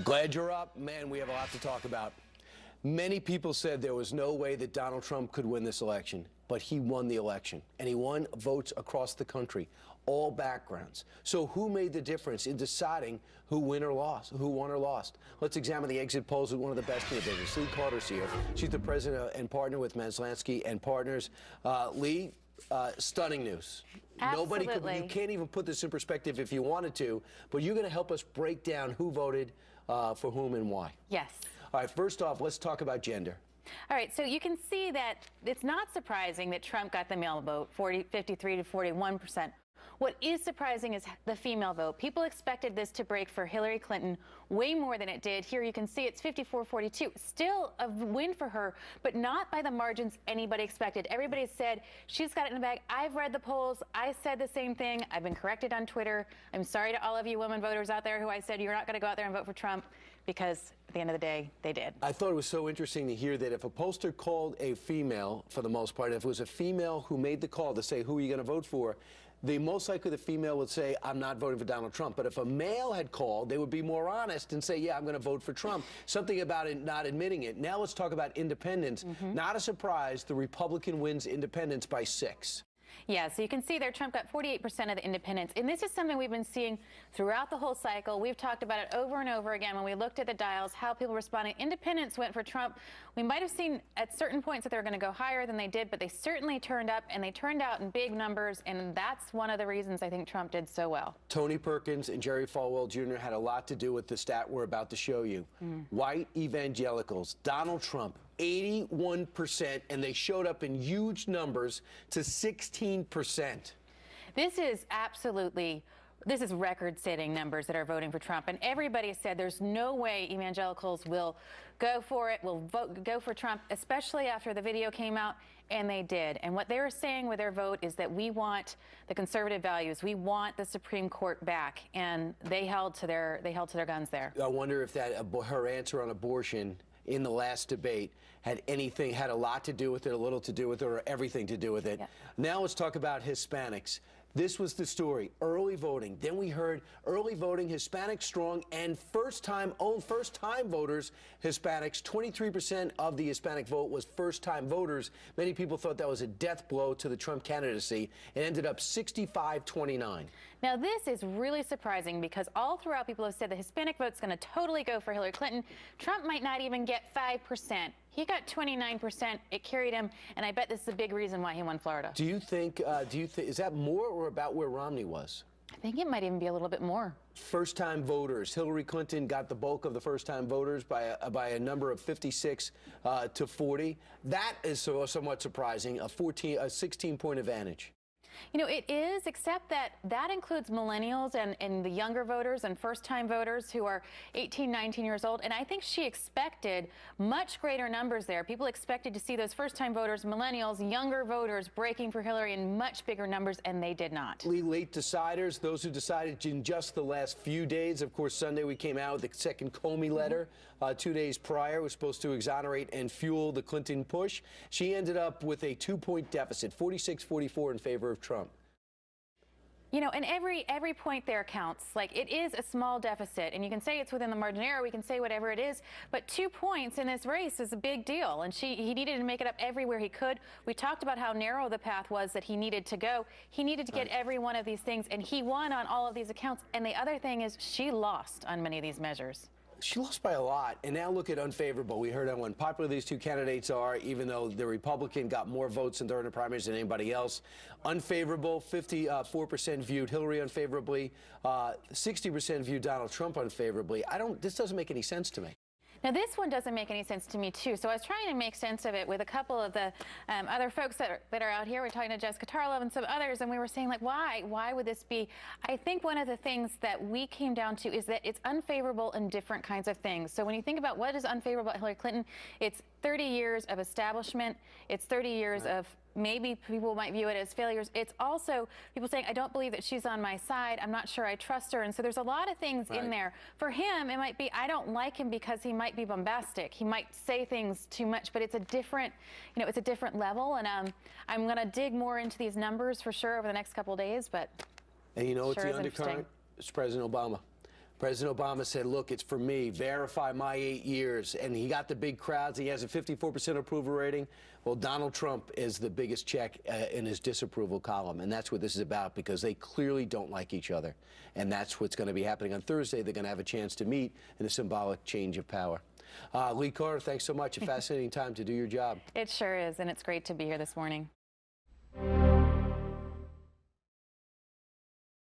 Glad you're up. Man, we have a lot to talk about. Many people said there was no way that Donald Trump could win this election, but he won the election, and he won votes across the country, all backgrounds. So who made the difference in deciding who won or lost? Let's examine the exit polls with one of the best in the business. Lee Carter's here. She's the president and partner with maslansky+partners. Lee, stunning news. Absolutely. You can't even put this in perspective if you wanted to, but you're going to help us break down who voted for whom and why. Yes. All right, first off, let's talk about gender. All right, so you can see that it's not surprising that Trump got the male vote, 53 to 41%. What is surprising is the female vote. People expected this to break for Hillary Clinton way more than it did. Here you can see it's 54-42. Still a win for her, but not by the margins anybody expected. Everybody said she's got it in the bag. I've read the polls. I said the same thing. I've been corrected on Twitter. I'm sorry to all of you women voters out there who I said you're not going to go out there and vote for Trump, because at the end of the day, they did. I thought it was so interesting to hear that if a pollster called a female, for the most part, if it was a female who made the call to say who are you going to vote for, most likely the female would say, I'm not voting for Donald Trump. But if a male had called, they would be more honest and say, yeah, I'm going to vote for Trump. Something about it not admitting it. Now let's talk about independents. Not a surprise, the Republican wins independents by 6. Yeah, so you can see there Trump got 48% of the independents. And this is something we've been seeing throughout the whole cycle. We've talked about it over and over again when we looked at the dials, how people responded. Independents went for Trump. We might have seen at certain points that they were going to go higher than they did, but they certainly turned up, and they turned out in big numbers, and that's one of the reasons I think Trump did so well. Tony Perkins and Jerry Falwell Jr. had a lot to do with the stat we're about to show you. White evangelicals, Donald Trump, 81%, and they showed up in huge numbers to 16%. This is record-setting numbers that are voting for Trump, and everybody said there's no way evangelicals will go for it, will go for Trump, especially after the video came out, and they did. And what they were saying with their vote is that we want the conservative values, we want the Supreme Court back, and they held to their guns there. I wonder if her answer on abortion in the last debate had a lot to do with it, a little to do with it, or everything to do with it. Yeah. Now let's talk about Hispanics. This was the story, early voting. Then we heard early voting, Hispanics strong, and first-time voters, Hispanics. 23% of the Hispanic vote was first-time voters. Many people thought that was a death blow to the Trump candidacy. It ended up 65-29. Now, this is really surprising because all throughout people have said the Hispanic vote's going to totally go for Hillary Clinton. Trump might not even get 5%. He got 29%. It carried him, and I bet this is a big reason why he won Florida. Do you think, is that more or about where Romney was? I think it might even be a little bit more. First-time voters. Hillary Clinton got the bulk of the first-time voters by a number of 56 to 40. That is somewhat surprising, a 16-point advantage. You know, it is, except that includes millennials and the younger voters and first-time voters who are 18, 19 years old. And I think she expected much greater numbers there. People expected to see those first-time voters, millennials, younger voters breaking for Hillary in much bigger numbers, and they did not. Late deciders, those who decided in just the last few days. Of course, Sunday we came out with the second Comey letter. 2 days prior was supposed to exonerate and fuel the Clinton push. She ended up with a 2-point deficit, 46-44 in favor of Trump. You know, and every point there counts. Like, it is a small deficit, and you can say it's within the margin of error, we can say whatever it is, but 2 points in this race is a big deal, and he needed to make it up everywhere he could. We talked about how narrow the path was that he needed to go. He needed to get every one of these things, and he won on all of these accounts. And the other thing is she lost on many of these measures. She lost by a lot, and now look at unfavorable. We heard how unpopular these two candidates are, even though the Republican got more votes in the primaries than anybody else. Unfavorable, 54% viewed Hillary unfavorably, 60% viewed Donald Trump unfavorably. This doesn't make any sense to me. Now, this one doesn't make any sense to me, too. So I was trying to make sense of it with a couple of the other folks that are out here. We're talking to Jessica Tarlov and some others, and we were saying, like, why would this be? I think one of the things that we came down to is that it's unfavorable in different kinds of things. So when you think about what is unfavorable about Hillary Clinton, it's 30 years of establishment. It's 30 years of maybe people might view it as failures. It's also people saying, I don't believe that she's on my side. I'm not sure I trust her. And so there's a lot of things in there. For him, it might be, I don't like him because he might be bombastic. He might say things too much, but it's a different, it's a different level. And I'm going to dig more into these numbers for sure over the next couple of days. But and you know what's the undercurrent? It's President Obama. President Obama said, look, it's for me. Verify my 8 years. And he got the big crowds. He has a 54% approval rating. Well, Donald Trump is the biggest check in his disapproval column. And that's what this is about, because they clearly don't like each other. And that's what's going to be happening on Thursday. They're going to have a chance to meet in a symbolic change of power. Lee Carter, thanks so much. A fascinating time to do your job. It sure is, and it's great to be here this morning.